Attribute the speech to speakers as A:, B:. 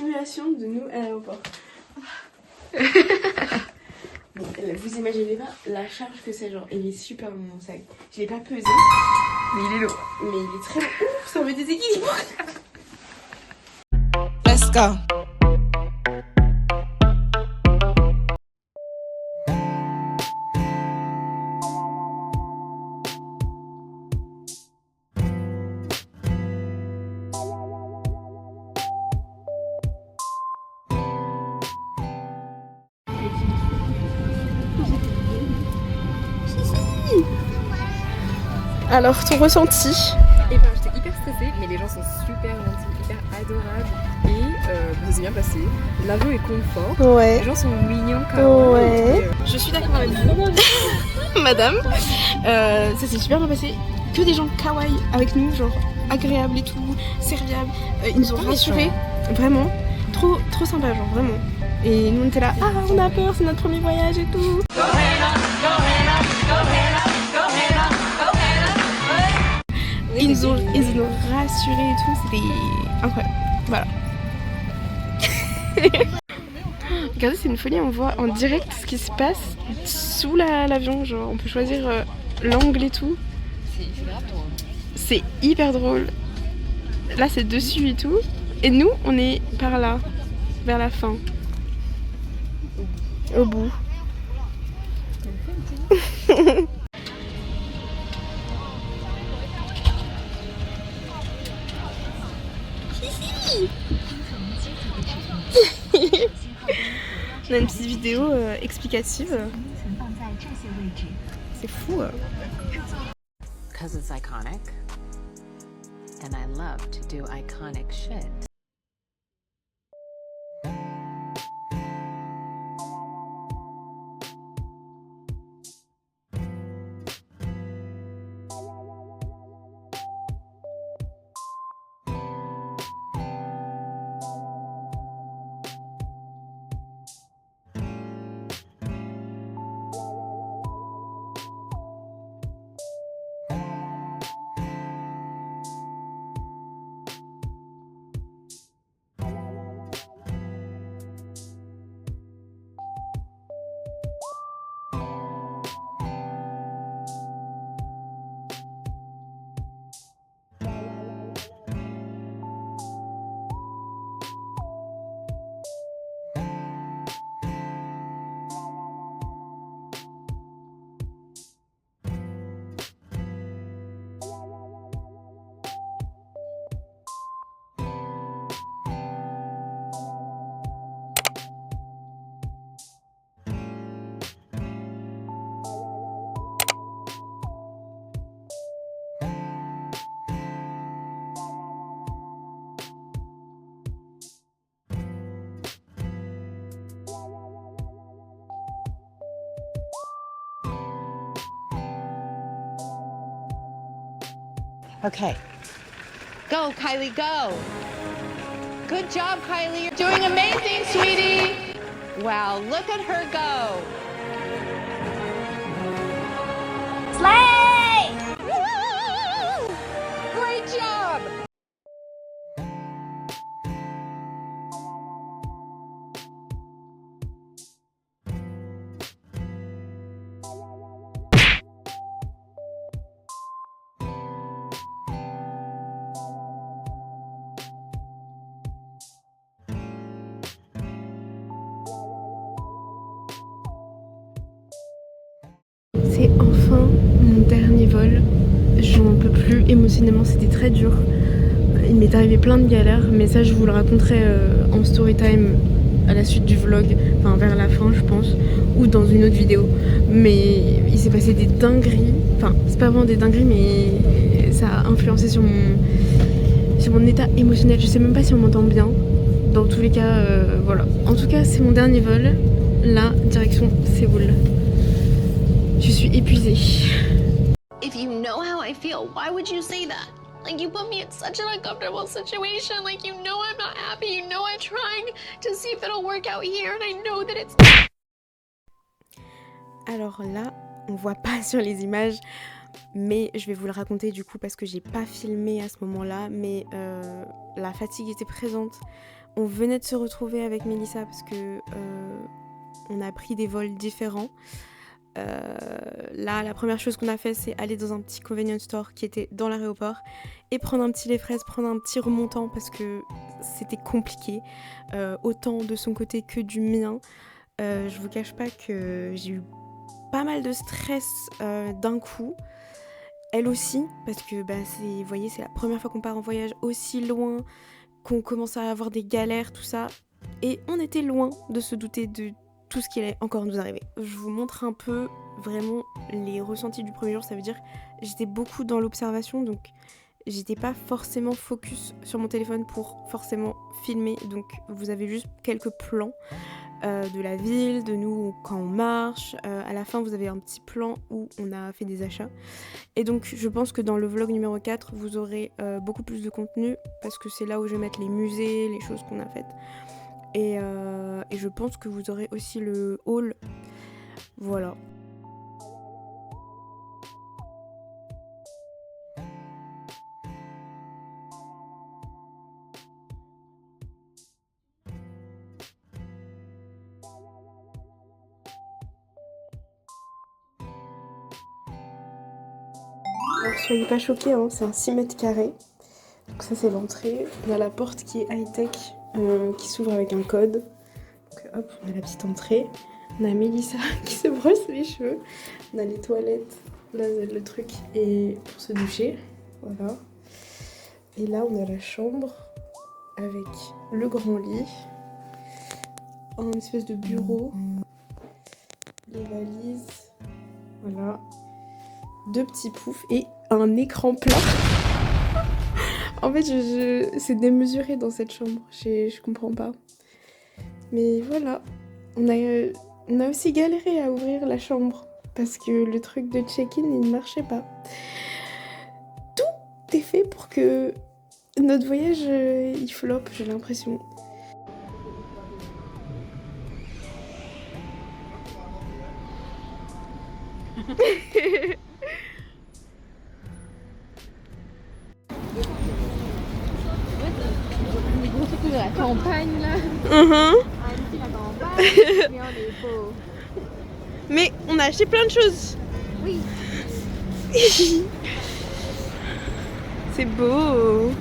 A: simulation de nous à l'aéroport. Bon, vous imaginez pas la charge que c'est, genre, il est super long mon sac. Je l'ai pas pesé, mais il est lourd. Mais il est très lourd. Ouf, ça me déséquilibre.
B: Let's go.
A: Alors, ton ressenti?
C: Et ben j'étais hyper stressée, mais les gens sont super gentils, hyper adorables et ça s'est bien passé. L'avion est confort,
A: Ouais.
C: les gens sont mignons quand même.
A: Ouais. Je suis d'accord avec vous, madame. Ça s'est super bien passé. Que des gens kawaii avec nous, genre agréables et tout, serviables. Ils nous ont rassurés, vraiment. Trop sympa, genre vraiment. Et nous on était là, ah on a peur, c'est notre premier voyage et tout. Ils nous ont rassurés et tout, c'était incroyable. Voilà. Regardez, c'est une folie, on voit en direct ce qui se passe sous l'avion. Genre, on peut choisir l'angle et tout.
C: C'est grave drôle.
A: C'est hyper drôle. Là, c'est dessus et tout. Et nous, on est par là, vers la fin. Au bout. On a une petite vidéo explicative. C'est fou.
D: Because it's iconic. And I love to do iconic shit. Okay. Go, Kylie, go. Good job, Kylie. You're doing amazing, sweetie. Wow, look at her go. Slay! Woo! Great job.
A: C'est enfin mon dernier vol. J'en peux plus émotionnellement, c'était très dur. Il m'est arrivé plein de galères, mais ça je vous le raconterai en story time à la suite du vlog, enfin vers la fin je pense, ou dans une autre vidéo. Mais il s'est passé des dingueries, enfin c'est pas vraiment des dingueries, mais ça a influencé sur mon état émotionnel. Je sais même pas si on m'entend bien. Dans tous les cas, voilà. En tout cas, c'est mon dernier vol. Là, direction Séoul. Je suis épuisée.
E: If you know how I feel, why would you say that? Like, you put me in such an uncomfortable situation. Like, you know I'm not happy. You know I'm trying to see if it'll work out here, and I know that it's...
A: Alors là, on voit pas sur les images, mais je vais vous le raconter du coup parce que j'ai pas filmé à ce moment-là, mais la fatigue était présente. on venait de se retrouver avec Mélissa parce que on a pris des vols différents. Là, la première chose qu'on a fait, c'est aller dans un petit convenience store qui était dans l'aéroport et prendre un petit lait fraise, prendre un petit remontant parce que c'était compliqué, autant de son côté que du mien. Je vous cache pas que j'ai eu pas mal de stress d'un coup. Elle aussi, parce que vous voyez, c'est la première fois qu'on part en voyage aussi loin, qu'on commence à avoir des galères, tout ça. Et on était loin de se douter de tout ce qui allait encore nous arriver. Je vous montre un peu vraiment les ressentis du premier jour. Ça veut dire j'étais beaucoup dans l'observation, donc j'étais pas forcément focus sur mon téléphone pour forcément filmer. Donc vous avez juste quelques plans de la ville, de nous quand on marche. À la fin, vous avez un petit plan où on a fait des achats. Et donc, je pense que dans le vlog numéro 4, vous aurez beaucoup plus de contenu parce que c'est là où je vais mettre les musées, les choses qu'on a faites. Et je pense que vous aurez aussi le haul. Voilà. Alors, soyez pas choqués, hein, c'est un 6 mètres carrés. Donc ça c'est l'entrée. On a la porte qui est high-tech, qui s'ouvre avec un code. Donc hop, on a la petite entrée. On a Mélissa qui se brosse les cheveux. On a les toilettes, là le truc et pour se doucher. Voilà. Et là on a la chambre avec le grand lit. Un espèce de bureau. Les valises. Voilà. 2 petits poufs et un écran plat. En fait, c'est démesuré dans cette chambre. Je comprends pas. Mais voilà. On a aussi galéré à ouvrir la chambre parce que le truc de check-in, il ne marchait pas. Tout est fait pour que notre voyage, il floppe, j'ai l'impression.
C: Surtout de la campagne là.
A: Uh-huh.
C: La campagne, mais on est pauvres.
A: Mais on a acheté plein de choses.
C: Oui.
A: C'est beau.